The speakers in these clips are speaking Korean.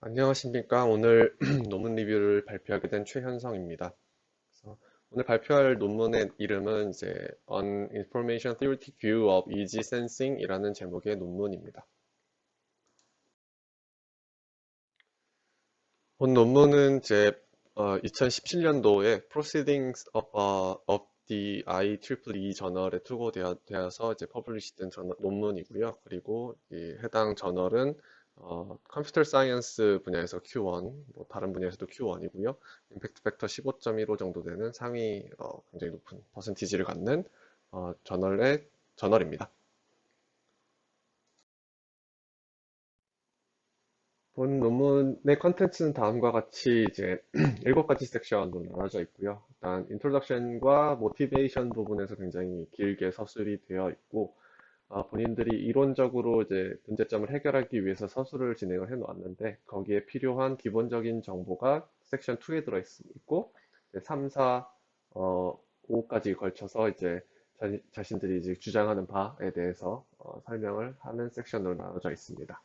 안녕하십니까. 오늘 논문 리뷰를 발표하게 된 최현성입니다. 그래서 오늘 발표할 논문의 이름은 이제 On Information Theoretic View of Easy Sensing 이라는 제목의 논문입니다. 본 논문은 이제 2017년도에 Proceedings of the IEEE 저널에 투고되어서 이제 퍼블리시된 논문이고요. 그리고 이 해당 저널은 컴퓨터 사이언스 분야에서 Q1, 뭐 다른 분야에서도 Q1이고요. 임팩트 팩터 15.15 정도 되는 상위 굉장히 높은 퍼센티지를 갖는 저널입니다. 본 논문의 컨텐츠는 다음과 같이 이제 7가지 섹션으로 나눠져 있고요. 일단 인트로덕션과 모티베이션 부분에서 굉장히 길게 서술이 되어 있고, 본인들이 이론적으로 이제 문제점을 해결하기 위해서 서술을 진행을 해 놓았는데, 거기에 필요한 기본적인 정보가 섹션 2에 들어 있고, 3, 4, 5까지 걸쳐서 이제 자신들이 이제 주장하는 바에 대해서 설명을 하는 섹션으로 나눠져 있습니다.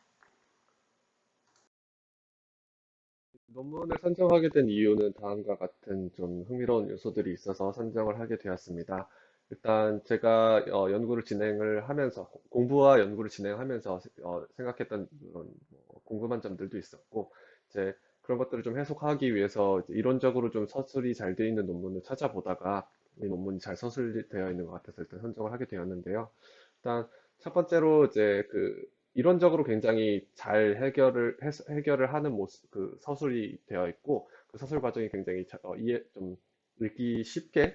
논문을 선정하게 된 이유는 다음과 같은 좀 흥미로운 요소들이 있어서 선정을 하게 되었습니다. 일단 제가 연구를 진행을 하면서 공부와 연구를 진행하면서 생각했던 그런 궁금한 점들도 있었고 이제 그런 것들을 좀 해석하기 위해서 이제 이론적으로 좀 서술이 잘 되어 있는 논문을 찾아보다가 이 논문이 잘 서술되어 있는 것 같아서 일단 선정을 하게 되었는데요. 일단 첫 번째로 이제 그 이론적으로 굉장히 잘 해결을 하는 모습, 그 서술이 되어 있고 그 서술 과정이 굉장히 좀 읽기 쉽게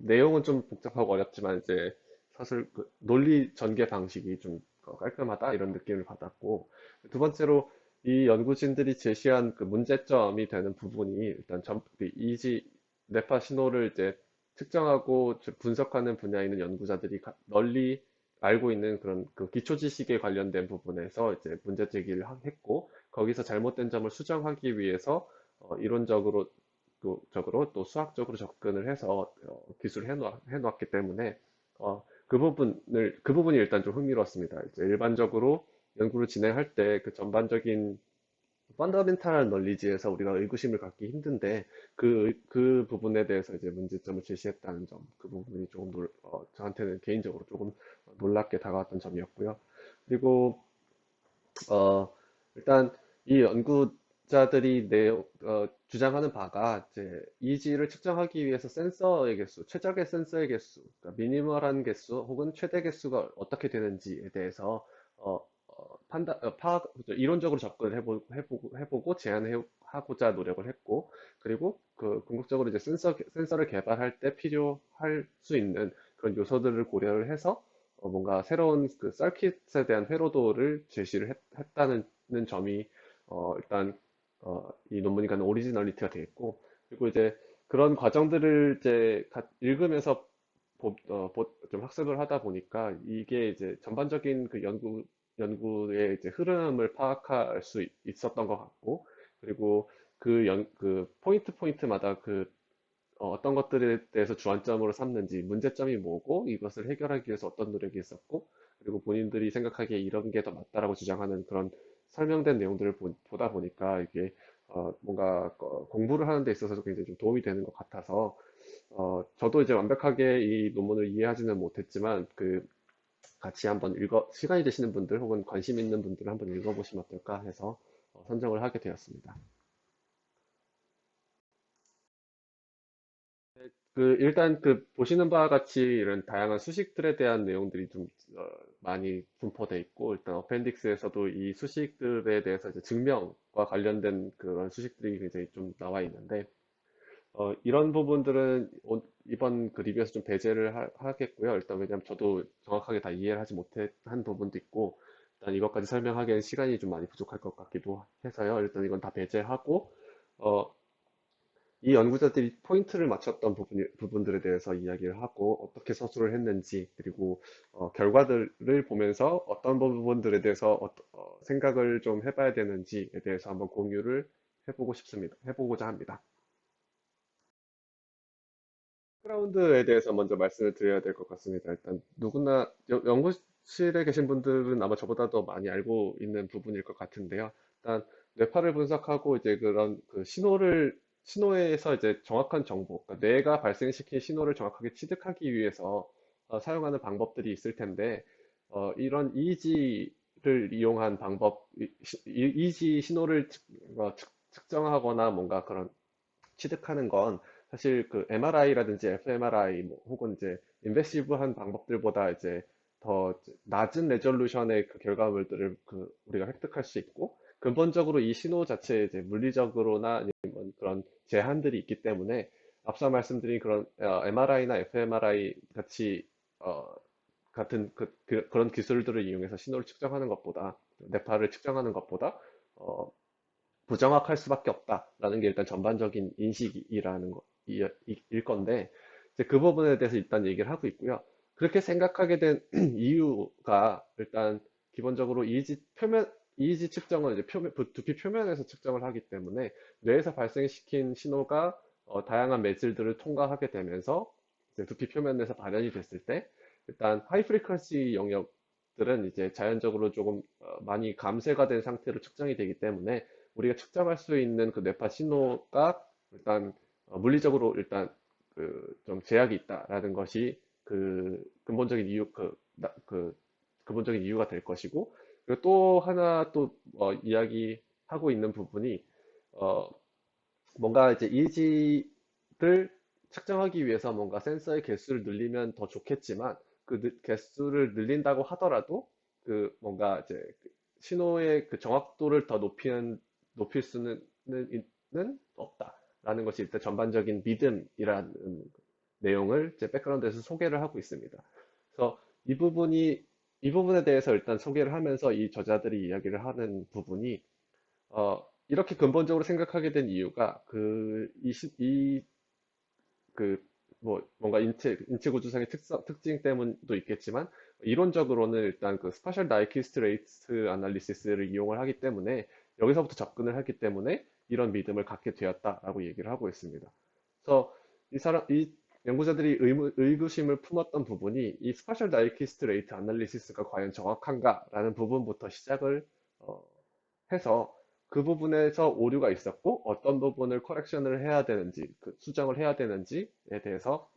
내용은 좀 복잡하고 어렵지만 이제 사실 그 논리 전개 방식이 좀 깔끔하다 이런 느낌을 받았고 두 번째로 이 연구진들이 제시한 그 문제점이 되는 부분이 일단 그 이지 뇌파 신호를 이제 측정하고 분석하는 분야에 있는 연구자들이 널리 알고 있는 그런 그 기초 지식에 관련된 부분에서 이제 문제 제기를 했고 거기서 잘못된 점을 수정하기 위해서 이론적으로 적으로 또 수학적으로 접근을 해서 기술을 해놓았기 때문에 그 부분이 일단 좀 흥미로웠습니다. 이제 일반적으로 연구를 진행할 때 그 전반적인 펀더멘탈한 널리지에서 우리가 의구심을 갖기 힘든데 그 부분에 대해서 이제 문제점을 제시했다는 점, 그 부분이 조금 저한테는 개인적으로 조금 놀랍게 다가왔던 점이었고요. 그리고 어, 일단 이 연구자들이 주장하는 바가 이제 이지를 측정하기 위해서 센서의 개수, 최적의 센서의 개수, 그러니까 미니멀한 개수 혹은 최대 개수가 어떻게 되는지에 대해서 이론적으로 접근을 해보고 제안하고자 노력을 했고, 그리고 그 궁극적으로 이제 센서를 개발할 때 필요할 수 있는 그런 요소들을 고려를 해서 뭔가 새로운 그 서킷에 대한 회로도를 제시를 했다는 점이 일단 이 논문이 갖는 오리지널리티가 되겠고 그리고 이제 그런 과정들을 이제 읽으면서 좀 학습을 하다 보니까 이게 이제 전반적인 그 연구의 이제 흐름을 파악할 수 있었던 것 같고 그리고 그 포인트마다 어떤 것들에 대해서 주안점으로 삼는지, 문제점이 뭐고, 이것을 해결하기 위해서 어떤 노력이 있었고, 그리고 본인들이 생각하기에 이런 게 더 맞다라고 주장하는 그런 설명된 내용들을 보다 보니까 이게 뭔가 공부를 하는 데 있어서 굉장히 좀 도움이 되는 것 같아서 저도 이제 완벽하게 이 논문을 이해하지는 못했지만 같이 한번 시간이 되시는 분들 혹은 관심 있는 분들은 한번 읽어보시면 어떨까 해서 선정을 하게 되었습니다. 일단 보시는 바와 같이 이런 다양한 수식들에 대한 내용들이 좀 많이 분포돼 있고 일단 어펜딕스에서도 이 수식들에 대해서 이제 증명과 관련된 그런 수식들이 굉장히 좀 나와 있는데 이런 부분들은 이번 그 리뷰에서 좀 배제를 하겠고요. 일단 왜냐하면 저도 정확하게 다 이해를 하지 못한 부분도 있고 일단 이것까지 설명하기엔 시간이 좀 많이 부족할 것 같기도 해서요. 일단 이건 다 배제하고 어, 이 연구자들이 포인트를 맞췄던 부분들에 대해서 이야기를 하고 어떻게 서술을 했는지 그리고 결과들을 보면서 어떤 부분들에 대해서 생각을 좀 해봐야 되는지에 대해서 한번 공유를 해보고 싶습니다. 해보고자 합니다. 백그라운드에 대해서 먼저 말씀을 드려야 될 것 같습니다. 일단 누구나 연구실에 계신 분들은 아마 저보다 더 많이 알고 있는 부분일 것 같은데요. 일단 뇌파를 분석하고 이제 그런 그 신호에서 이제 정확한 정보, 그러니까 뇌가 발생시킨 신호를 정확하게 취득하기 위해서 사용하는 방법들이 있을 텐데, 이런 EEG를 이용한 방법, EEG 신호를 측정하거나 뭔가 그런 취득하는 건 사실 그 MRI라든지 fMRI 뭐 혹은 이제 인베시브한 방법들보다 이제 더 낮은 레졸루션의 그 결과물들을 그 우리가 획득할 수 있고 근본적으로 이 신호 자체에 이제 물리적으로나 아니면 그런 제한들이 있기 때문에 앞서 말씀드린 그런 MRI나 fMRI 같이 어, 같은 그런 기술들을 이용해서 신호를 측정하는 것보다 뇌파를 측정하는 것보다 어, 부정확할 수밖에 없다라는 게 일단 전반적인 인식이라는 일 건데, 이제 그 부분에 대해서 일단 얘기를 하고 있고요. 그렇게 생각하게 된 이유가 일단 기본적으로 이지 측정은 이제 두피 표면에서 측정을 하기 때문에 뇌에서 발생시킨 신호가 다양한 매질들을 통과하게 되면서 이제 두피 표면에서 발현이 됐을 때 일단 하이 프리퀀시 영역들은 이제 자연적으로 조금 많이 감쇄가 된 상태로 측정이 되기 때문에 우리가 측정할 수 있는 그 뇌파 신호가 일단 물리적으로 일단 그 좀 제약이 있다라는 것이 그 근본적인 그 근본적인 이유가 될 것이고 그리고 또 하나 또 이야기하고 있는 부분이 어 뭔가 이제 EEG를 측정하기 위해서 뭔가 센서의 개수를 늘리면 더 좋겠지만 그 개수를 늘린다고 하더라도 그 뭔가 이제 그 신호의 그 정확도를 더 높일 수는 는 없다라는 것이 일단 전반적인 믿음이라는 내용을 제 백그라운드에서 소개를 하고 있습니다. 그래서 이 부분에 대해서 일단 소개를 하면서 이 저자들이 이야기를 하는 부분이 이렇게 근본적으로 생각하게 된 이유가 뭔가 인체 구조상의 특징 때문도 있겠지만, 이론적으로는 일단 그 스파셜 다이키스트 레이트 아날리시스를 이용을 하기 때문에, 여기서부터 접근을 하기 때문에 이런 믿음을 갖게 되었다라고 얘기를 하고 있습니다. 그래서 이 연구자들이 의구심을 품었던 부분이 이 스파셜 다이키스트 레이트 아날리시스가 과연 정확한가라는 부분부터 시작을 어, 해서 그 부분에서 오류가 있었고 어떤 부분을 커렉션을 해야 되는지, 수정을 해야 되는지에 대해서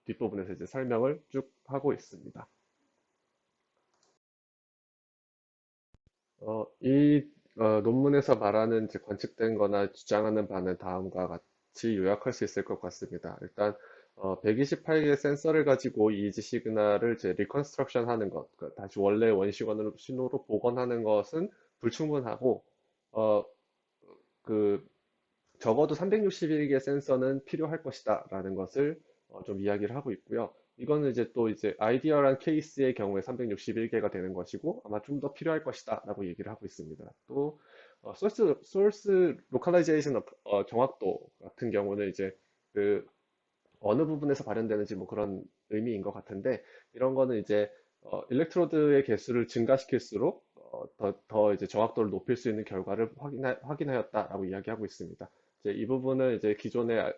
뒷부분에서 이제 설명을 쭉 하고 있습니다. 이 논문에서 말하는 이제 관측된 거나 주장하는 바는 다음과 같이 요약할 수 있을 것 같습니다. 일단 128개의 센서를 가지고 이지 시그널을 이제 리컨스트럭션 하는 것, 다시 원래 원시원으로 신호로 복원하는 것은 불충분하고 어, 그 적어도 361개 센서는 필요할 것이다라는 것을 좀 이야기를 하고 있고요. 이거는 이제 또 이제 아이디어란 케이스의 경우에 361개가 되는 것이고 아마 좀 더 필요할 것이다라고 얘기를 하고 있습니다. 또 소스 로컬라이제이션 정확도 같은 경우는 이제 그 어느 부분에서 발현되는지 뭐 그런 의미인 것 같은데 이런 거는 이제 일렉트로드의 개수를 증가시킬수록 더 이제 정확도를 높일 수 있는 결과를 확인하였다라고 이야기하고 있습니다. 이제 이 부분은 이제 기존에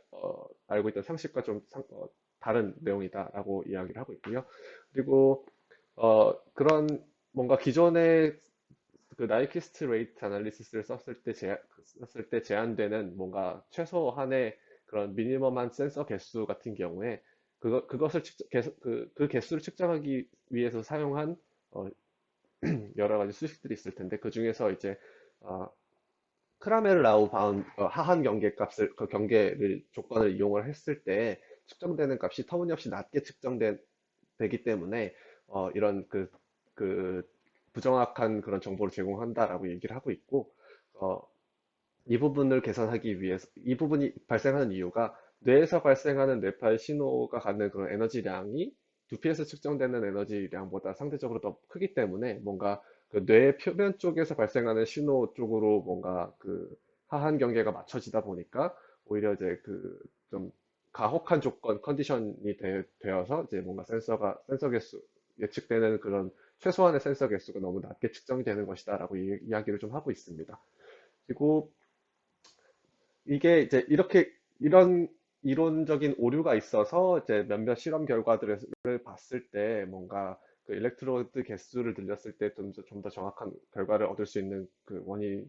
알고 있던 상식과 좀 다른 내용이다라고 이야기를 하고 있고요. 그리고 그런 뭔가 기존의 그 나이키스트 레이트 아날리시스를 썼을 때 제한되는 뭔가 최소한의 그런 미니멈한 센서 개수 같은 경우에 그것을 그 개수를 측정하기 위해서 사용한 어, 여러 가지 수식들이 있을 텐데 그 중에서 이제 어, 크라멜라우 하한 경계 값을 그 경계를 조건을 이용을 했을 때 측정되는 값이 터무니없이 낮게 되기 때문에 이런 그 부정확한 그런 정보를 제공한다라고 얘기를 하고 있고 어, 이 부분을 개선하기 위해서 이 부분이 발생하는 이유가 뇌에서 발생하는 뇌파의 신호가 갖는 그런 에너지량이 두피에서 측정되는 에너지량보다 상대적으로 더 크기 때문에 뭔가 그 뇌 표면 쪽에서 발생하는 신호 쪽으로 뭔가 그 하한 경계가 맞춰지다 보니까 오히려 이제 그 좀 가혹한 컨디션이 되어서 이제 뭔가 센서 개수 예측되는 그런 최소한의 센서 개수가 너무 낮게 측정이 되는 것이다라고 이야기를 좀 하고 있습니다. 그리고 이게 이제 이런 이론적인 오류가 있어서 이제 몇몇 실험 결과들을 봤을 때 뭔가 그 일렉트로드 개수를 늘렸을 때 좀 더 정확한 결과를 얻을 수 있는 그 원인이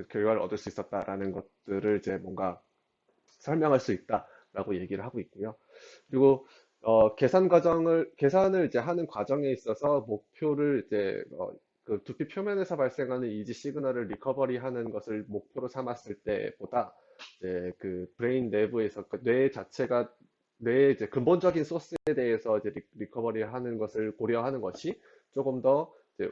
결과를 얻을 수 있었다라는 것들을 이제 뭔가 설명할 수 있다라고 얘기를 하고 있고요. 그리고 계산을 이제 하는 과정에 있어서 목표를 이제 그 두피 표면에서 발생하는 이지 시그널을 리커버리 하는 것을 목표로 삼았을 때보다 이제 그 브레인 내부에서 그뇌 자체가 뇌의 이제 근본적인 소스에 대해서 이제 리커버리 하는 것을 고려하는 것이 조금 더 이제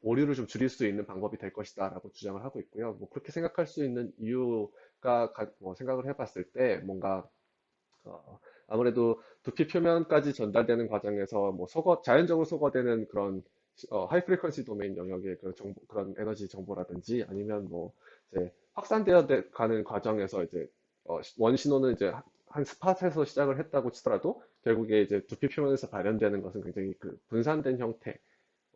오류를 좀 줄일 수 있는 방법이 될 것이다라고 주장을 하고 있고요. 뭐 그렇게 생각할 수 있는 이유가 뭐 생각을 해봤을 때 뭔가 아무래도 두피 표면까지 전달되는 과정에서 뭐 자연적으로 소거되는 그런 하이 프리퀀시 도메인 영역의 그런 정보, 그런 에너지 정보라든지 아니면 뭐 이제 확산되어 가는 과정에서 이제 원 신호는 이제 한 스팟에서 시작을 했다고 치더라도 결국에 이제 두피 표면에서 발현되는 것은 굉장히 그 분산된 형태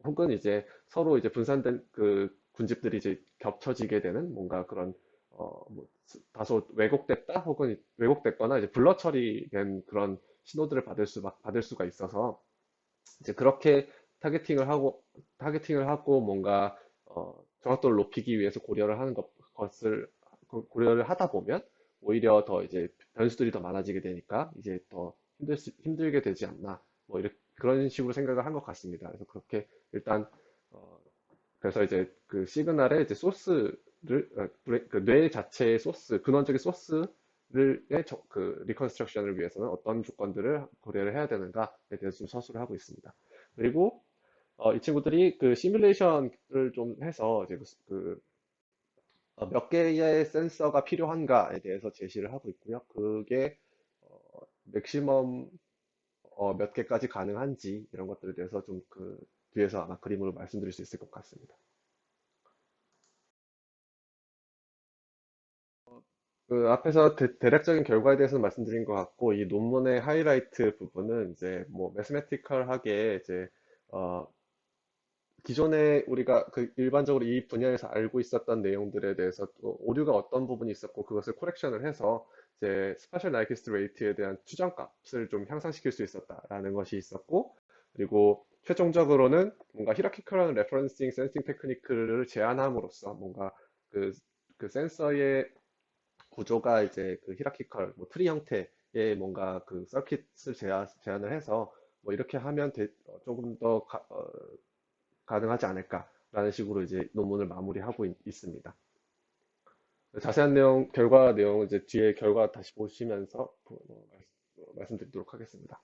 혹은 이제 서로 이제 분산된 그 군집들이 이제 겹쳐지게 되는 뭔가 그런 뭐 다소 왜곡됐다 혹은 왜곡됐거나 이제 블러 처리된 그런 신호들을 받을 수가 있어서 이제 그렇게 타겟팅을 하고 뭔가 정확도를 높이기 위해서 것을 고려를 하다 보면 오히려 더 이제 변수들이 더 많아지게 되니까 이제 더 힘들게 되지 않나 뭐 이렇게 그런 식으로 생각을 한 것 같습니다. 그래서 그렇게 일단 어, 그래서 이제 그 시그널의 이제 그뇌 자체의 소스 근원적인 소스를 그 리컨스트럭션을 위해서는 어떤 조건들을 고려를 해야 되는가에 대해서 좀 서술을 하고 있습니다. 그리고 이 친구들이 그 시뮬레이션을 좀 해서 이제 몇 개의 센서가 필요한가에 대해서 제시를 하고 있고요. 그게 맥시멈 몇 개까지 가능한지 이런 것들에 대해서 좀 그 뒤에서 아마 그림으로 말씀드릴 수 있을 것 같습니다. 그 앞에서 대략적인 결과에 대해서는 말씀드린 것 같고 이 논문의 하이라이트 부분은 이제 뭐 매스메티컬하게 이제 어, 기존에 우리가 그 일반적으로 이 분야에서 알고 있었던 내용들에 대해서 또 오류가 어떤 부분이 있었고 그것을 코렉션을 해서 이제 스파셜 나이키스트 레이트에 대한 추정값을 좀 향상시킬 수 있었다라는 것이 있었고 그리고 최종적으로는 뭔가 히라키컬한 레퍼런싱 센싱 테크니크를 제안함으로써 뭔가 그, 그 센서의 구조가 이제 그 히라키컬 뭐 트리 형태의 뭔가 그 서킷을 제안을 해서 뭐 이렇게 하면 조금 더 가능하지 않을까라는 식으로 이제 논문을 마무리하고 있습니다. 자세한 내용, 결과 내용은 이제 뒤에 결과 다시 보시면서 말씀드리도록 하겠습니다.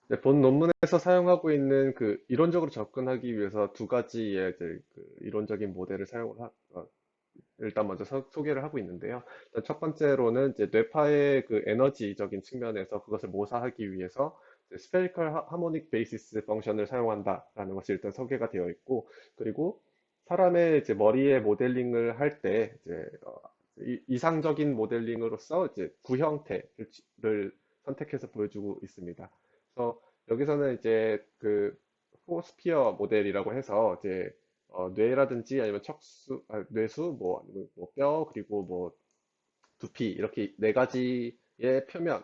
네, 본 논문에서 사용하고 있는 그 이론적으로 접근하기 위해서 두 가지의 이제 그 이론적인 모델을 일단 먼저 소개를 하고 있는데요. 일단 첫 번째로는 이제 뇌파의 그 에너지적인 측면에서 그것을 모사하기 위해서 스페리컬 하모닉 베이시스 펑션을 사용한다라는 것이 일단 소개가 되어 있고, 그리고 사람의 이제 머리의 모델링을 할 때 이제 이상적인 모델링으로서 이제 구형태를 선택해서 보여주고 있습니다. 그래서 여기서는 이제 그 포스피어 모델이라고 해서 이제 뇌라든지 아니면 뇌수, 뭐, 아니면 뭐 뼈, 그리고 뭐 두피, 이렇게 네 가지의 표면,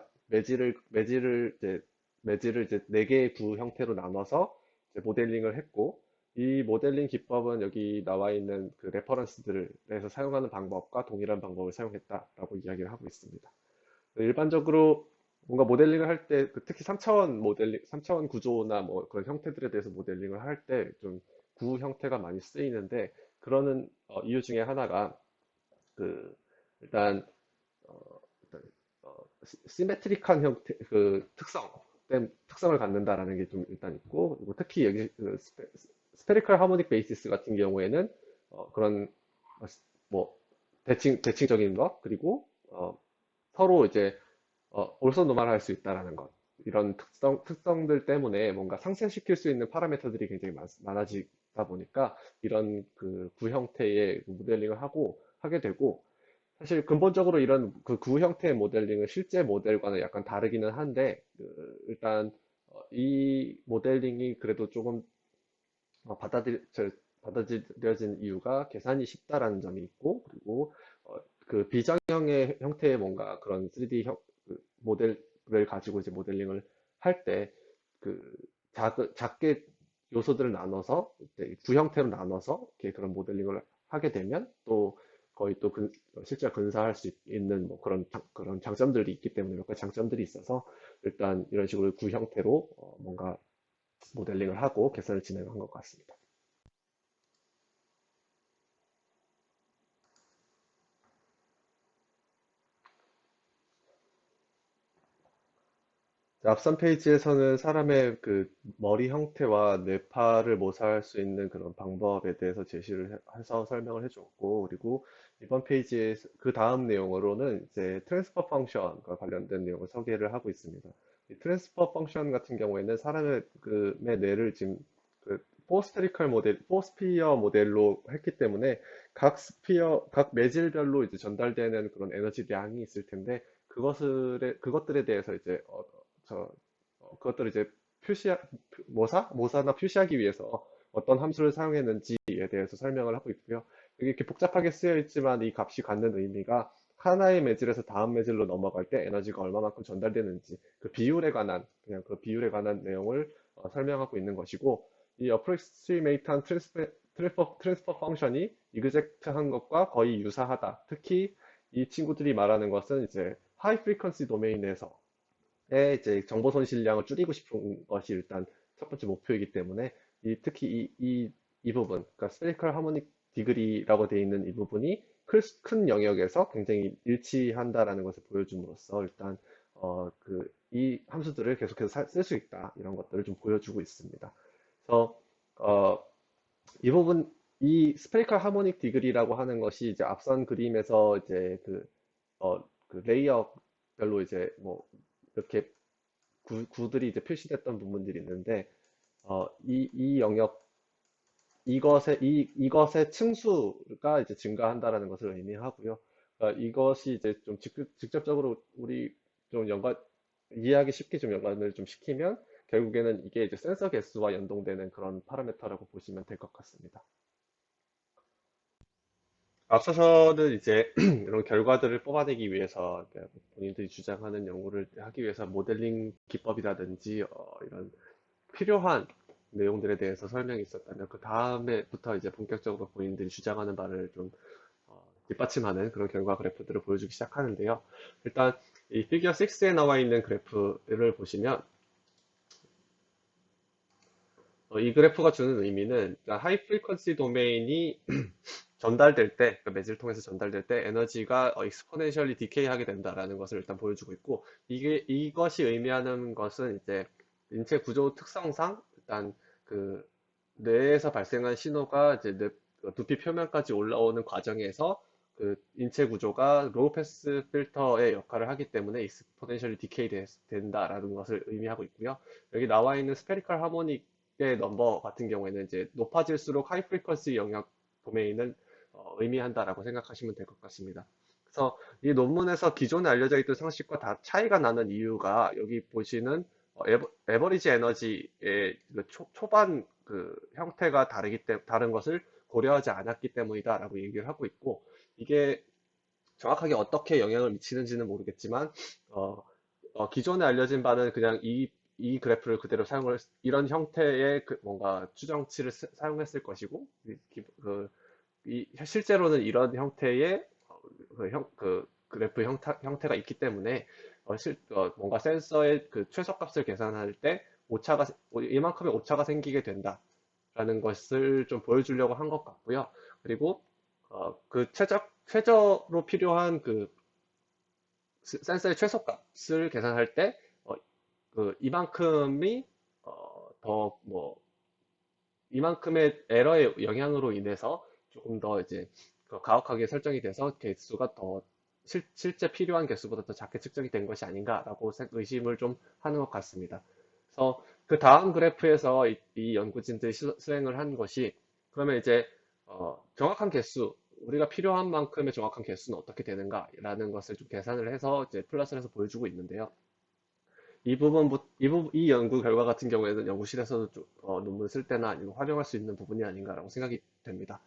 매질을 이제 네 개의 구 형태로 나눠서 이제 모델링을 했고, 이 모델링 기법은 여기 나와 있는 그 레퍼런스들에서 사용하는 방법과 동일한 방법을 사용했다라고 이야기를 하고 있습니다. 일반적으로 뭔가 모델링을 할 때, 특히 3차원 구조나 뭐 그런 형태들에 대해서 모델링을 할 때 좀 구 형태가 많이 쓰이는데, 그러는 이유 중에 하나가 그 일단 일단 시메트릭한 형태 그 특성을 갖는다라는 게 좀 일단 있고 그리고 특히 여기 그 스페리컬 하모닉 베이시스 같은 경우에는 그런 뭐 대칭적인 것 그리고 서로 이제 올선노말할 수 있다라는 것 이런 특성들 때문에 뭔가 상쇄시킬 수 있는 파라미터들이 굉장히 많아지다 보니까 이런 그 구 형태의 모델링을 하게 되고 사실 근본적으로 이런 그 구 형태의 모델링은 실제 모델과는 약간 다르기는 한데 일단 이 모델링이 그래도 조금 받아들여진 이유가 계산이 쉽다라는 점이 있고 그리고 그 비정형의 형태의 뭔가 그런 3D 그 모델 를 가지고 이제 모델링을 할 때 그 작게 요소들을 나눠서 이제 두 형태로 나눠서 이렇게 그런 모델링을 하게 되면 또 거의 또 실제로 근사할 수 있는 뭐 그런 장점들이 있기 때문에 몇 가지 장점들이 있어서 일단 이런 식으로 구 형태로 뭔가 모델링을 하고 개선을 진행한 것 같습니다. 앞선 페이지에서는 사람의 그 머리 형태와 뇌파를 모사할 수 있는 그런 방법에 대해서 제시를 해서 설명을 해줬고, 그리고 이번 페이지에 그 다음 내용으로는 이제 트랜스퍼 펑션과 관련된 내용을 소개를 하고 있습니다. 이 트랜스퍼 펑션 같은 경우에는 사람의 그 뇌를 지금 그 포스피어 모델로 했기 때문에 각 매질별로 이제 전달되는 그런 에너지량이 있을 텐데, 그것들에 대해서 이제 그것들을 이제 모사나 표시하기 위해서 어떤 함수를 사용했는지에 대해서 설명을 하고 있고요. 여기 이렇게 복잡하게 쓰여 있지만 이 값이 갖는 의미가 하나의 매질에서 다음 매질로 넘어갈 때 에너지가 얼마만큼 전달되는지 그냥 그 비율에 관한 내용을 설명하고 있는 것이고, 이 approximate한 트랜스퍼 펑션이 이그젝트한 것과 거의 유사하다. 특히 이 친구들이 말하는 것은 이제 하이 프리퀀시 도메인에서 이제 정보 손실량을 줄이고 싶은 것이 일단 첫 번째 목표이기 때문에 특히 이 부분, 그러니까 스페리컬 하모닉 디그리라고 되어 있는 이 부분이 큰 영역에서 굉장히 일치한다라는 것을 보여줌으로써 일단 이 함수들을 계속해서 쓸 수 있다 이런 것들을 좀 보여주고 있습니다. 그래서 어, 이 부분 이 스페리컬 하모닉 디그리라고 하는 것이 이제 앞선 그림에서 이제 그 레이어별로 이제 뭐 이렇게 구들이 이제 표시됐던 부분들이 있는데, 이 영역, 이것의 층수가 이제 증가한다라는 것을 의미하고요. 이것이 이제 좀 직접적으로 우리 좀 이해하기 쉽게 좀 연관을 좀 시키면, 결국에는 이게 이제 센서 개수와 연동되는 그런 파라미터라고 보시면 될 것 같습니다. 앞서서는 이제 이런 결과들을 뽑아내기 위해서 그러니까 본인들이 주장하는 연구를 하기 위해서 모델링 기법이라든지 이런 필요한 내용들에 대해서 설명이 있었다면 그 다음에부터 이제 본격적으로 본인들이 주장하는 바를 좀 뒷받침하는 그런 결과 그래프들을 보여주기 시작하는데요. 일단 이 피겨 6에 나와 있는 그래프를 보시면 이 그래프가 주는 의미는 하이 프리퀀시 도메인이 전달될 때, 그 매질을 통해서 전달될 때 에너지가 익스포넨셜리 디케이 하게 된다라는 것을 일단 보여주고 있고, 이것이 의미하는 것은 이제 인체 구조 특성상 일단 그 뇌에서 발생한 신호가 이제 두피 표면까지 올라오는 과정에서 그 인체 구조가 로우 패스 필터의 역할을 하기 때문에 익스포넨셜리 디케이 된다라는 것을 의미하고 있고요. 여기 나와 있는 스페리컬 하모닉의 넘버 같은 경우에는 이제 높아질수록 하이 프리퀀시 영역 도메인을 의미한다라고 생각하시면 될 것 같습니다. 그래서 이 논문에서 기존에 알려져 있던 상식과 다 차이가 나는 이유가 여기 보시는 에버리지 에너지의 그 초반 그 형태가 다른 것을 고려하지 않았기 때문이다라고 얘기를 하고 있고, 이게 정확하게 어떻게 영향을 미치는지는 모르겠지만 어, 기존에 알려진 바는 그냥 이 그래프를 그대로 이런 형태의 뭔가 추정치를 사용했을 것이고, 실제로는 이런 형태의 그 그래프 형태가 있기 때문에 뭔가 센서의 그 최소값을 계산할 때 이만큼의 오차가 생기게 된다라는 것을 좀 보여주려고 한 것 같고요. 그리고 그 최저로 필요한 그 센서의 최소값을 계산할 때 이만큼이 더뭐 이만큼의 에러의 영향으로 인해서 조금 더 이제 가혹하게 설정이 돼서 개수가 더 실제 필요한 개수보다 더 작게 측정이 된 것이 아닌가라고 의심을 좀 하는 것 같습니다. 그래서 그 다음 그래프에서 이 연구진들이 수행을 한 것이 그러면 이제 정확한 개수, 우리가 필요한 만큼의 정확한 개수는 어떻게 되는가라는 것을 좀 계산을 해서 이제 플러스를 해서 보여주고 있는데요. 이 연구 결과 같은 경우에는 연구실에서도 논문을 쓸 때나 아니면 활용할 수 있는 부분이 아닌가라고 생각이 됩니다.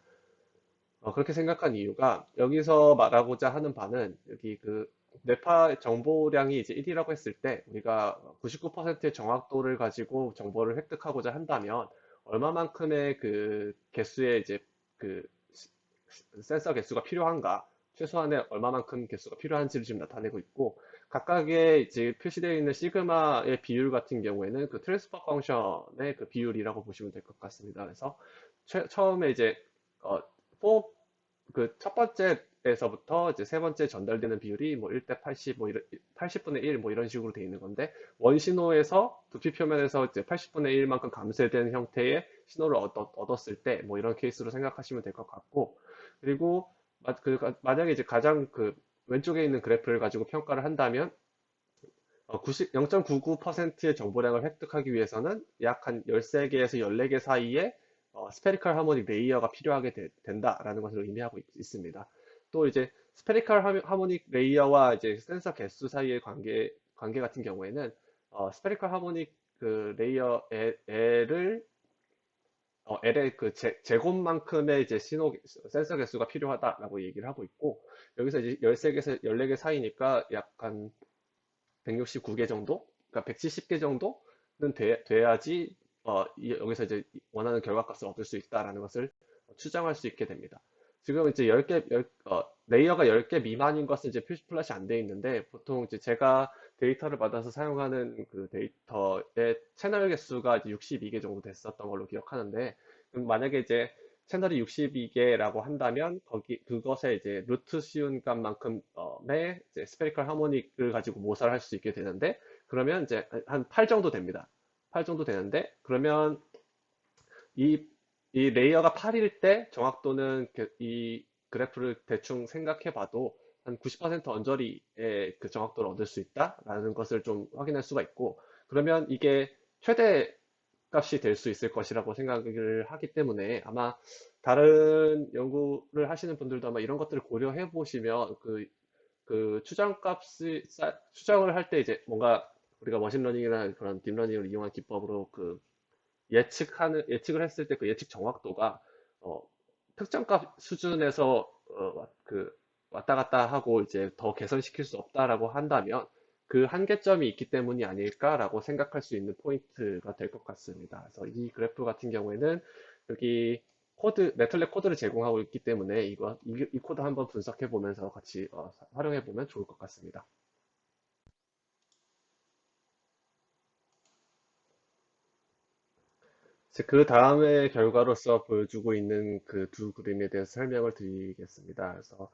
그렇게 생각한 이유가 여기서 말하고자 하는 바는 여기 그 뇌파 정보량이 이제 1이라고 했을 때 우리가 99%의 정확도를 가지고 정보를 획득하고자 한다면 얼마만큼의 그 개수의 이제 그 센서 개수가 필요한가, 최소한의 얼마만큼 개수가 필요한지를 지금 나타내고 있고, 각각의 이제 표시되어 있는 시그마의 비율 같은 경우에는 그 트랜스퍼 펑션의 그 비율이라고 보시면 될 것 같습니다. 그래서 처음에 이제 어, 그 첫 번째에서부터 이제 세 번째 전달되는 비율이 뭐 1대 80, 뭐 80분의 1, 뭐 이런 식으로 돼 있는 건데, 원신호에서 두피 표면에서 이제 80분의 1만큼 감쇄된 형태의 신호를 얻었을 때, 뭐 이런 케이스로 생각하시면 될 것 같고, 그리고 만약에 이제 가장 그 왼쪽에 있는 그래프를 가지고 평가를 한다면 0.99%의 정보량을 획득하기 위해서는 약 한 13개에서 14개 사이에 스페리컬 하모닉 레이어가 필요하게 된다라는 것을 의미하고 있습니다. 또 이제 스페리컬 하모닉 레이어와 이제 센서 개수 사이의 관계 같은 경우에는 스페리컬 하모닉 그 레이어 L의 그 제곱만큼의 이제 센서 개수가 필요하다라고 얘기를 하고 있고, 여기서 이제 13개에서 14개 사이니까 약간 169개 정도? 그러니까 170개 정도는 돼야지 여기서 이제 원하는 결과값을 얻을 수 있다라는 것을 추정할 수 있게 됩니다. 지금 이제 레이어가 10개 미만인 것은 이제 표시 플랫이 안 돼 있는데, 보통 이제 제가 데이터를 받아서 사용하는 그 데이터의 채널 개수가 이제 62개 정도 됐었던 걸로 기억하는데, 그럼 만약에 이제 채널이 62개라고 한다면 그것에 이제 루트 씌운 값만큼의 이제 스페리컬 하모닉을 가지고 모사를 할 수 있게 되는데, 그러면 이제 한 8 정도 됩니다. 8 정도 되는데, 그러면 이, 이 레이어가 8일 때 정확도는 이 그래프를 대충 생각해 봐도 한 90% 언저리의 그 정확도를 얻을 수 있다라는 것을 좀 확인할 수가 있고, 그러면 이게 최대 값이 될 수 있을 것이라고 생각을 하기 때문에, 아마 다른 연구를 하시는 분들도 아마 이런 것들을 고려해 보시면 그 추정을 할 때 이제 뭔가 우리가 머신러닝이나 그런 딥러닝을 이용한 기법으로 그 예측을 했을 때 그 예측 정확도가 어, 특정 값 수준에서 왔다 갔다 하고 이제 더 개선시킬 수 없다라고 한다면 그 한계점이 있기 때문이 아닐까라고 생각할 수 있는 포인트가 될 것 같습니다. 그래서 이 그래프 같은 경우에는 여기 매틀랩 코드를 제공하고 있기 때문에 이 코드 한번 분석해 보면서 같이 활용해 보면 좋을 것 같습니다. 이제 그 다음의 결과로서 보여주고 있는 그 두 그림에 대해서 설명을 드리겠습니다. 그래서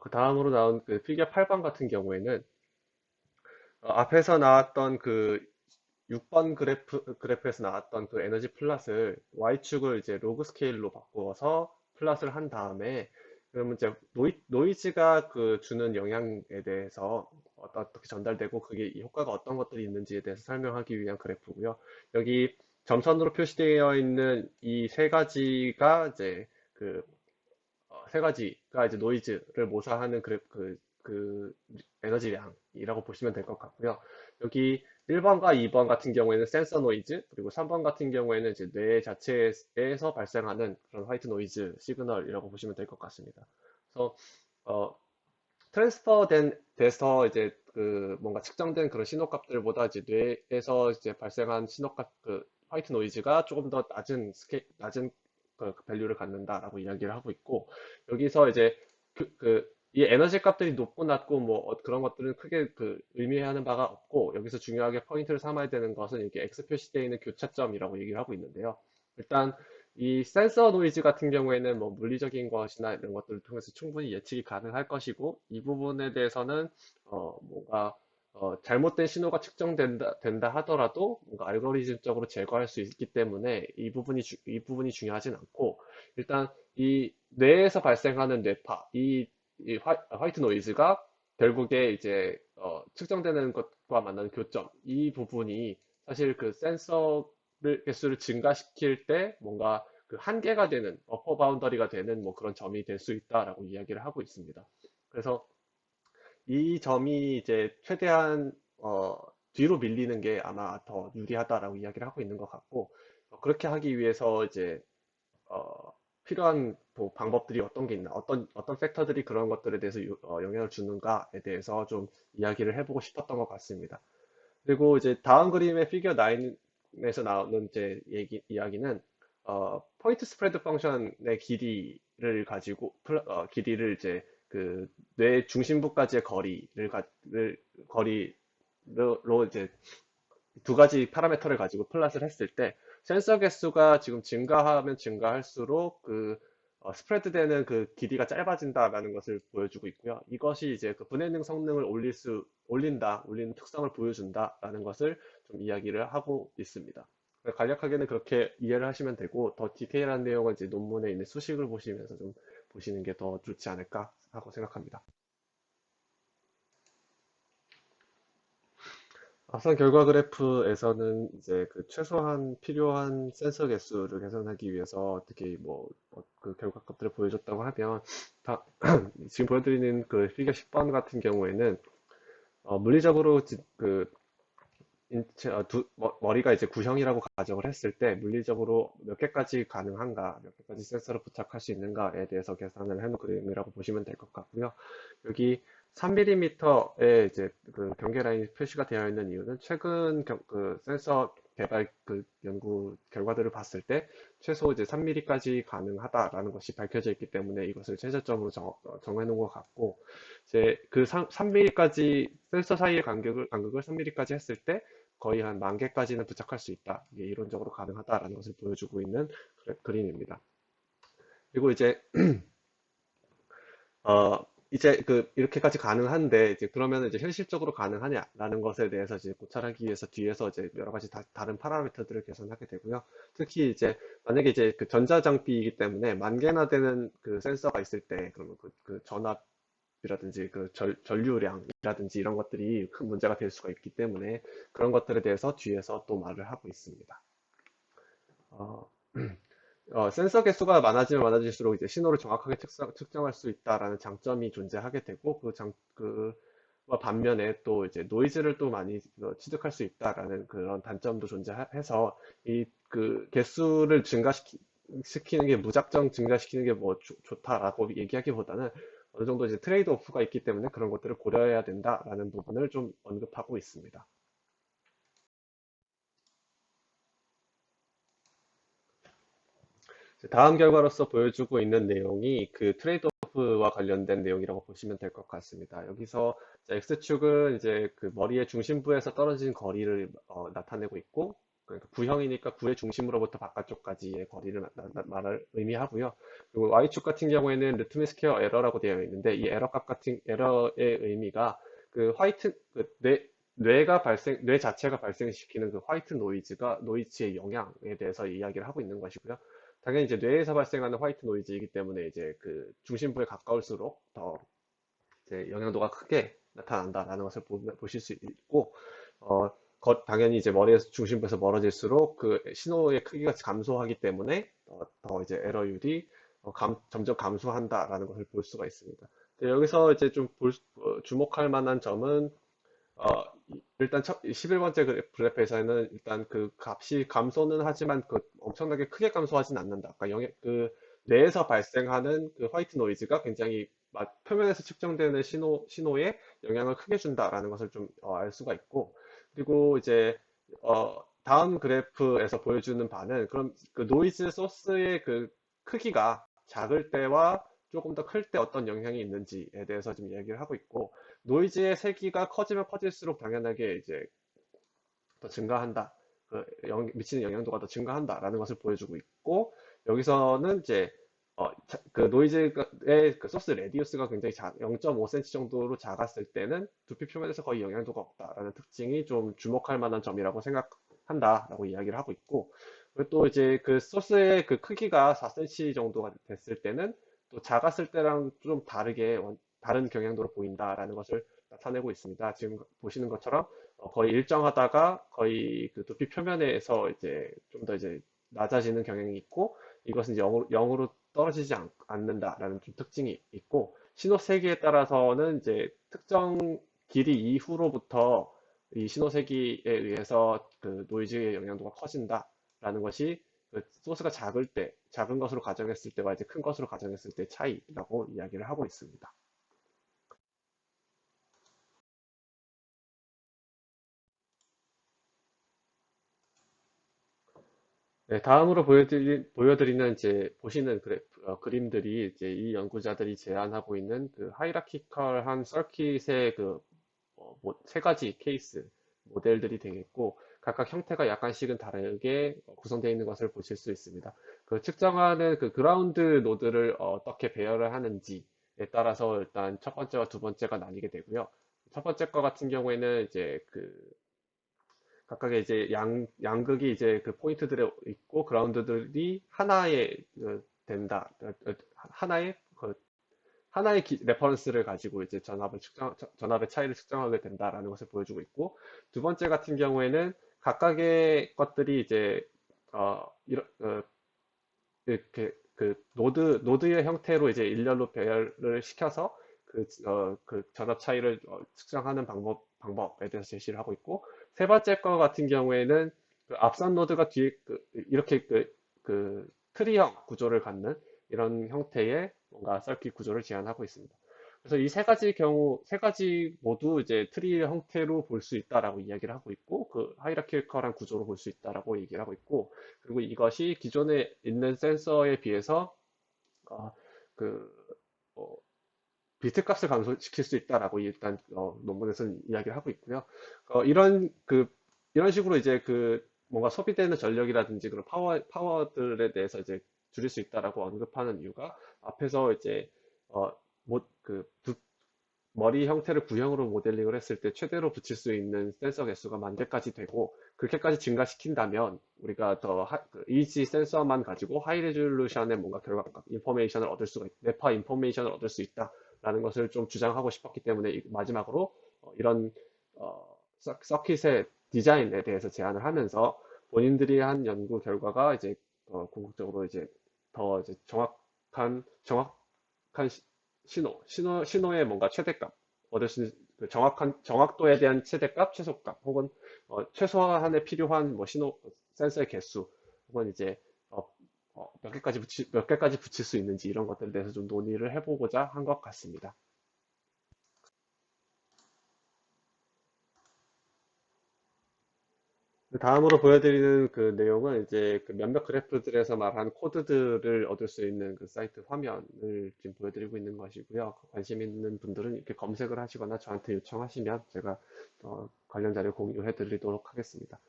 그 다음으로 나온 그 피겨 8번 같은 경우에는 앞에서 나왔던 그 6번 그래프에서 나왔던 그 에너지 플랫을 Y축을 이제 로그 스케일로 바꾸어서 플랫을 한 다음에, 그러면 이제 노이즈가 그 주는 영향에 대해서 어떻게 전달되고 그게 이 효과가 어떤 것들이 있는지에 대해서 설명하기 위한 그래프고요. 여기 점선으로 표시되어 있는 이 세 가지가 이제 그 세 가지가 이제 노이즈를 모사하는 그 에너지량이라고 보시면 될 것 같고요. 여기 1번과 2번 같은 경우에는 센서 노이즈, 그리고 3번 같은 경우에는 이제 뇌 자체에서 발생하는 그런 화이트 노이즈 시그널이라고 보시면 될 것 같습니다. 그래서 어, 돼서 이제 그 뭔가 측정된 그런 신호값들보다 이제 뇌에서 이제 발생한 신호값 그 화이트 노이즈가 조금 더 낮은 그 밸류를 갖는다라고 이야기를 하고 있고, 여기서 이제 이 에너지 값들이 높고 낮고 뭐 그런 것들은 크게 그 의미하는 바가 없고, 여기서 중요하게 포인트를 삼아야 되는 것은 이렇게 X 표시되어 있는 교차점이라고 얘기를 하고 있는데요. 일단 이 센서 노이즈 같은 경우에는 뭐 물리적인 것이나 이런 것들을 통해서 충분히 예측이 가능할 것이고, 이 부분에 대해서는 뭔가 잘못된 신호가 된다 하더라도 뭔가 알고리즘적으로 제거할 수 있기 때문에 이 부분이 중요하진 않고, 일단 이 뇌에서 발생하는 뇌파 화이트 노이즈가 결국에 이제 측정되는 것과 만나는 교점, 이 부분이 사실 그 센서 개수를 증가시킬 때 뭔가 그 한계가 되는 어퍼 바운더리가 되는 뭐 그런 점이 될 수 있다라고 이야기를 하고 있습니다. 그래서 이 점이 이제 최대한 뒤로 밀리는 게 아마 더 유리하다라고 이야기를 하고 있는 것 같고, 그렇게 하기 위해서 이제 필요한 뭐 방법들이 어떤 게 있나, 어떤 팩터들이 그런 것들에 대해서 영향을 주는가에 대해서 좀 이야기를 해보고 싶었던 것 같습니다. 그리고 이제 다음 그림의 피겨 9에서 나오는 이제 이야기는 포인트 스프레드 펑션의 길이를 이제 그 뇌 중심부까지의 거리로 이제 두 가지 파라미터를 가지고 플롯을 했을 때 센서 개수가 지금 증가하면 증가할수록 스프레드 되는 그 길이가 짧아진다라는 것을 보여주고 있고요. 이것이 이제 그 분해능 성능을 올리는 특성을 보여준다라는 것을 좀 이야기를 하고 있습니다. 간략하게는 그렇게 이해를 하시면 되고, 더 디테일한 내용은 이제 논문에 있는 수식을 보시면서 좀 보시는 게 더 좋지 않을까 하고 생각합니다. 합산 결과 그래프에서는 이제 그 최소한 필요한 센서 개수를 계산하기 위해서 어떻게 그 결과값들을 보여줬다고 하면 지금 보여드리는 그 피겨 10번 같은 경우에는 물리적으로 머리가 이제 구형이라고 가정을 했을 때 물리적으로 몇 개까지 가능한가, 몇 개까지 센서를 부착할 수 있는가에 대해서 계산을 해놓은 그림이라고 보시면 될 것 같고요. 여기 3mm의 이제 그 경계 라인이 표시가 되어 있는 이유는 최근 그 센서 개발 그 연구 결과들을 봤을 때 최소 이제 3mm까지 가능하다라는 것이 밝혀져 있기 때문에 이것을 최저점으로 정해놓은 것 같고, 이제 그 3mm까지 센서 사이의 간격을 3mm까지 했을 때 거의 한 10,000개까지는 부착할 수 있다. 이게 이론적으로 가능하다라는 것을 보여주고 있는 그림입니다. 그리고 어, 이렇게까지 가능한데, 이제 그러면 이제 현실적으로 가능하냐라는 것에 대해서 이제 고찰하기 위해서 뒤에서 이제 여러 가지 다른 파라미터들을 계산하게 되고요. 특히 이제 만약에 이제 그 전자장비이기 때문에 10,000개나 되는 그 센서가 있을 때, 그러면 그 전압이라든지 그 전류량이라든지 이런 것들이 큰 문제가 될 수가 있기 때문에 그런 것들에 대해서 뒤에서 또 말을 하고 있습니다. 어, 센서 개수가 많아지면 많아질수록 이제 신호를 정확하게 측정할 수 있다라는 장점이 존재하게 되고 와 반면에 또 이제 노이즈를 또 많이 취득할 수 있다라는 그런 단점도 존재해서 이 그 개수를 시키는 게 무작정 증가시키는 게 뭐 좋다라고 얘기하기보다는 어느 정도 이제 트레이드 오프가 있기 때문에 그런 것들을 고려해야 된다라는 부분을 좀 언급하고 있습니다. 다음 결과로서 보여주고 있는 내용이 그 트레이드오프와 관련된 내용이라고 보시면 될 것 같습니다. 여기서 X축은 이제 그 머리의 중심부에서 떨어진 거리를 나타내고 있고, 그러니까 구형이니까 구의 중심으로부터 바깥쪽까지의 거리를 말을 의미하고요. 그리고 Y축 같은 경우에는 루트미 스퀘어 에러라고 되어 있는데, 이 에러의 의미가 그 화이트 뇌 자체가 발생시키는 그 화이트 노이즈의 영향에 대해서 이야기를 하고 있는 것이고요. 당연히 이제 뇌에서 발생하는 화이트 노이즈이기 때문에 이제 그 중심부에 가까울수록 더 이제 영향도가 크게 나타난다라는 것을 보실 수 있고, 어, 당연히 이제 머리에서 중심부에서 멀어질수록 그 신호의 크기가 감소하기 때문에 더 이제 에러율이 점점 감소한다라는 것을 볼 수가 있습니다. 여기서 이제 좀 주목할 만한 점은 어, 일단 11번째 그래프에서는 일단 그 값이 감소는 하지만 그 엄청나게 크게 감소하진 않는다. 그러니까 뇌에서 발생하는 그 화이트 노이즈가 굉장히 표면에서 측정되는 신호에 영향을 크게 준다라는 것을 좀 알 수가 있고, 그리고 이제 다음 그래프에서 보여주는 바는 그럼 그 노이즈 소스의 그 크기가 작을 때와 조금 더 클 때 어떤 영향이 있는지에 대해서 좀 이야기를 하고 있고, 노이즈의 세기가 커지면 커질수록 당연하게 이제 더 증가한다. 미치는 영향도가 더 증가한다라는 것을 보여주고 있고, 여기서는 이제 그 노이즈의 그 소스 레디우스가 굉장히 0.5cm 정도로 작았을 때는 두피 표면에서 거의 영향도가 없다라는 특징이 좀 주목할 만한 점이라고 생각한다라고 이야기를 하고 있고, 그리고 또 이제 그 소스의 그 크기가 4cm 정도가 됐을 때는 또 작았을 때랑 좀 다른 경향도로 보인다라는 것을 나타내고 있습니다. 지금 보시는 것처럼 거의 일정하다가 거의 그 두피 표면에서 이제 좀 더 이제 낮아지는 경향이 있고, 이것은 이제 0으로 떨어지지 않는다라는 좀 특징이 있고, 신호 세기에 따라서는 이제 특정 길이 이후로부터 이 신호 세기에 의해서 그 노이즈의 영향도가 커진다라는 것이 그 소스가 작을 때, 작은 것으로 가정했을 때와 이제 큰 것으로 가정했을 때 차이라고 이야기를 하고 있습니다. 네, 다음으로 보여드리는 이제 보시는 그림들이 이제 이 연구자들이 제안하고 있는 그 하이라키컬한 서킷의 세 가지 케이스 모델들이 되겠고 각각 형태가 약간씩은 다르게 구성되어 있는 것을 보실 수 있습니다. 그 측정하는 그 그라운드 노드를 어떻게 배열을 하는지에 따라서 일단 첫 번째와 두 번째가 나뉘게 되고요. 첫 번째 거 같은 경우에는 이제 각각의 이제 양극이 이제 그 포인트들에 있고 그라운드들이 하나의 된다. 하나의 레퍼런스를 가지고 이제 전압의 차이를 측정하게 된다라는 것을 보여주고 있고, 두 번째 같은 경우에는 각각의 것들이 이제, 이렇게 노드의 형태로 이제 일렬로 배열을 시켜서 그 전압 차이를 측정하는 방법에 대해서 제시를 하고 있고, 세 번째 거 같은 경우에는 그 앞선 노드가 뒤에 이렇게 트리형 구조를 갖는 이런 형태의 뭔가 서킷 구조를 제안하고 있습니다. 그래서 이 세 가지 모두 이제 트리 형태로 볼 수 있다라고 이야기를 하고 있고, 그 하이라키컬한 구조로 볼 수 있다라고 얘기를 하고 있고, 그리고 이것이 기존에 있는 센서에 비해서 어, 그 어, 비트 값을 감소시킬 수 있다라고 일단 논문에서는 이야기를 하고 있고요. 이런 식으로 이제 뭔가 소비되는 전력이라든지 그런 파워들에 대해서 이제 줄일 수 있다라고 언급하는 이유가 앞에서 이제 어, 머리 형태를 구형으로 모델링을 했을 때 최대로 붙일 수 있는 센서 개수가 만 개까지 되고 그렇게까지 증가시킨다면 우리가 이지 센서만 가지고 하이 레졸루션의 뭔가 결과 인포메이션을 얻을 수가 뇌파 인포메이션을 얻을 수 있다라는 것을 좀 주장하고 싶었기 때문에 마지막으로 이런 서킷의 디자인에 대해서 제안을 하면서 본인들이 한 연구 결과가 이제 궁극적으로 이제 더 이제 정확한 신호의 뭔가 최대값, 얻을 수 있는 그 정확도에 대한 최대값, 최소값, 혹은 최소한에 필요한 뭐 센서의 개수, 혹은 이제 몇 개까지 붙일 수 있는지 이런 것들에 대해서 좀 논의를 해보고자 한 것 같습니다. 다음으로 보여드리는 그 내용은 이제 그 몇몇 그래프들에서 말한 코드들을 얻을 수 있는 그 사이트 화면을 지금 보여드리고 있는 것이고요. 관심 있는 분들은 이렇게 검색을 하시거나 저한테 요청하시면 제가 관련 자료 공유해 드리도록 하겠습니다.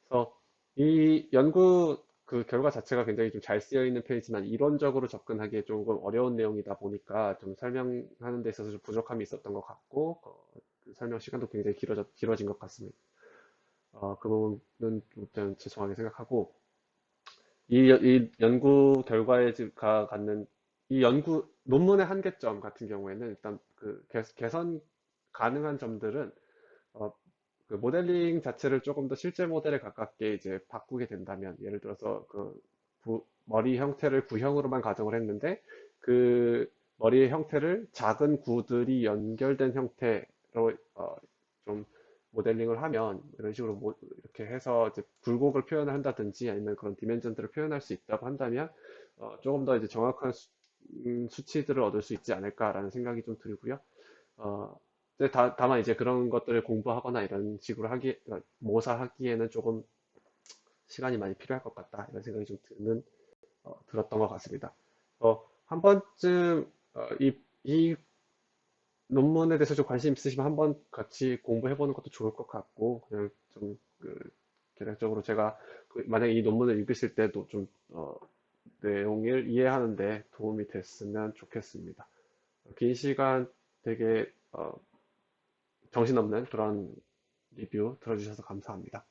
그래서 이 연구 그 결과 자체가 굉장히 좀 잘 쓰여 있는 페이지만 이론적으로 접근하기에 조금 어려운 내용이다 보니까 좀 설명하는 데 있어서 좀 부족함이 있었던 것 같고 그 설명 시간도 굉장히 길어진 것 같습니다. 그 부분은 일단 죄송하게 생각하고 이 연구 결과가 갖는 이 연구 논문의 한계점 같은 경우에는 일단 개선 가능한 점들은 어, 그 모델링 자체를 조금 더 실제 모델에 가깝게 이제 바꾸게 된다면 예를 들어서 머리 형태를 구형으로만 가정을 했는데 그 머리의 형태를 작은 구들이 연결된 형태로 좀 모델링을 하면 이런 식으로 이렇게 해서 이제 굴곡을 표현을 한다든지 아니면 그런 디멘전들을 표현할 수 있다고 한다면 조금 더 이제 정확한 수치들을 얻을 수 있지 않을까라는 생각이 좀 들고요. 근데 다만 이제 그런 것들을 공부하거나 이런 식으로 모사하기에는 조금 시간이 많이 필요할 것 같다 이런 생각이 좀 들었던 것 같습니다. 한 번쯤 이 논문에 대해서 좀 관심 있으시면 한번 같이 공부해보는 것도 좋을 것 같고, 그냥 좀, 개략적으로 제가, 만약에 이 논문을 읽으실 때도 좀, 내용을 이해하는데 도움이 됐으면 좋겠습니다. 긴 시간 되게, 정신없는 그런 리뷰 들어주셔서 감사합니다.